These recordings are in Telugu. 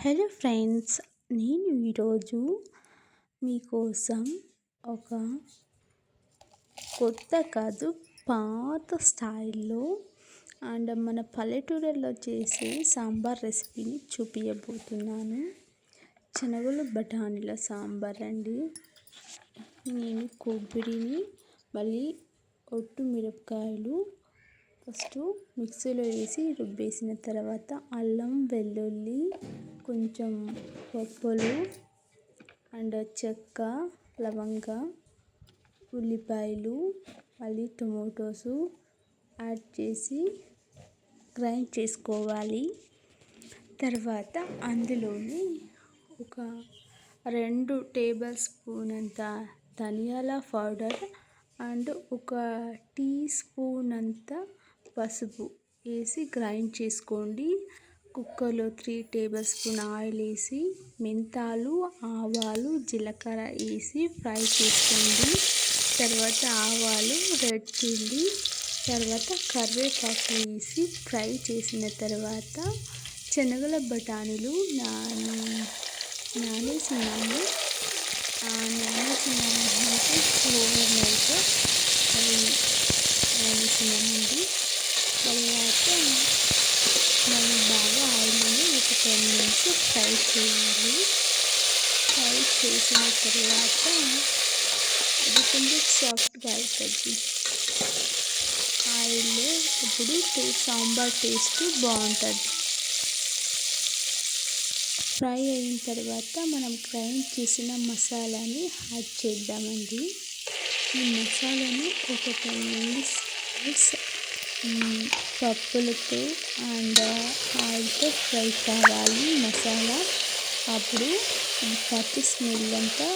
హలో ఫ్రెండ్స్, నేను ఈరోజు మీకోసం ఒక కొత్త కాదు పాత స్టైల్లో మన పల్లెటూరులో చేసే సాంబార్ రెసిపీని చూపించబోతున్నాను. శనగలు బఠానీల సాంబార్ అండి. నేను కొబ్బరిని మళ్ళీ ఒట్టు మిరపకాయలు ఫస్ట్ మిక్సీలో వేసి రుబ్బేసిన తర్వాత అల్లం వెల్లుల్లి కొంచెం పప్పులు అండ్ చెక్క లవంగ ఉల్లిపాయలు మళ్ళీ టొమాటోసు యాడ్ చేసి గ్రైండ్ చేసుకోవాలి. తర్వాత అందులోని ఒక 2 టేబుల్ స్పూన్ అంత ధనియాల పౌడర్ అండ్ ఒక టీ స్పూన్ అంత పసుపు వేసి గ్రైండ్ చేసుకోండి. కుక్కర్లో 3 టేబుల్ స్పూన్ ఆయిల్ వేసి మెంతాలు ఆవాలు జీలకర్ర వేసి ఫ్రై చేసుకోండి. తర్వాత ఆవాలు రెడ్ చిల్లీ తర్వాత కరివేపాకు వేసి ఫ్రై చేసిన తర్వాత శనగల బఠానీలు నానేసినాము ఓవర్ నైట్ అవి నానేసినామండి. తర్వాత మనం బాగా ఆయిల్ని ఒక 10 మినిట్స్ ఫ్రై చేయాలి. ఫ్రై చేసిన తర్వాత అది కొంచెం సాఫ్ట్గా అవుతుంది ఆయిల్లో. అప్పుడు సాంబార్ టేస్ట్ బాగుంటుంది. ఫ్రై అయిన తర్వాత మనం గ్రైండ్ చేసిన మసాలాని యాడ్ చేద్దామండి. ఈ మసాలాను ఒక 10 మినిట్స్ పప్పులతో అండ్ ఆయిల్తో ఫ్రై కావాలి మసాలా. అప్పుడు పచ్చి స్మెల్ అంతా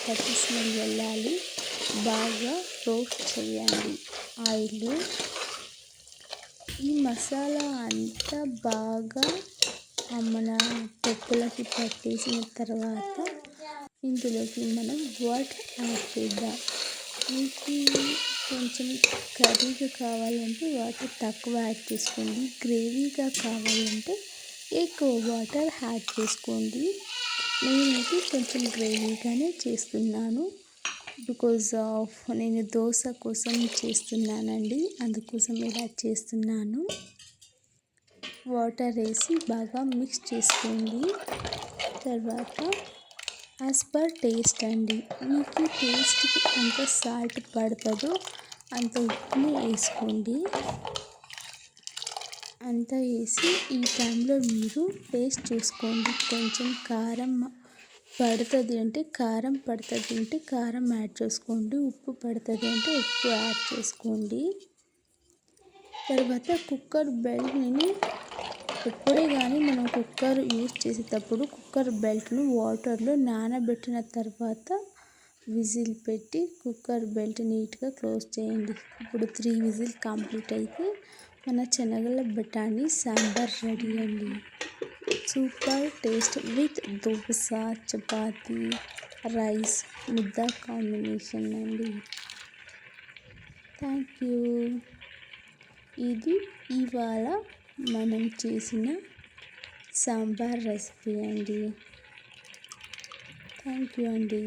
పచ్చి స్మెల్ వెళ్ళాలి. బాగా రోస్ట్ చేయండి ఆయిల్లో. ఈ మసాలా అంతా బాగా మన పప్పులకి పట్టేసిన తర్వాత ఇందులోకి మనం వాటర్ యాడ్ చేద్దాం. మీకు కొంచెం కర్రీగా కావాలంటే వాటర్ తక్కువ యాడ్ చేసుకోండి. గ్రేవీగా కావాలంటే ఎక్కువ వాటర్ యాడ్ చేసుకోండి. నేనైతే కొంచెం గ్రేవీగానే చేస్తున్నాను. బికాజ్ ఆఫ్ నేను దోశ కోసం చేస్తున్నానండి, అందుకోసం ఇలా చేస్తున్నాను. వాటర్ వేసి బాగా మిక్స్ చేసుకోండి. తర్వాత యాజ్ పర్ టేస్ట్ అండి, మీకు టేస్ట్కి ఎంత సాల్ట్ పడుతుందో అంత ఉప్పుని వేసుకోండి. అంతా వేసి ఈ టైంలో మీరు టేస్ట్ చూసుకోండి. కొంచెం కారం పడుతుంది అంటే కారం యాడ్ చేసుకోండి. ఉప్పు పడుతుంది అంటే ఉప్పు యాడ్ చేసుకోండి. తర్వాత కుక్కర్ బెల్ట్ని ఎప్పుడే కానీ మనం కుక్కర్ యూజ్ చేసేటప్పుడు కుక్కర్ బెల్ట్ను వాటర్లో నానబెట్టిన తర్వాత విజిల్ పెట్టి కుక్కర్ బెల్ట్ నీట్గా క్లోజ్ చేయండి. ఇప్పుడు 3 విజిల్ కంప్లీట్ అయితే మన శనగల బఠానీ సాంబార్ రెడీ అండి. Super taste with dosa chapati rice ముద్ద కాంబినేషన్ అండి. Thank you. ఇది ఇవాళ మనం చేసిన సాంబార్ రెసిపీ అండి. థ్యాంక్ యూ అండి.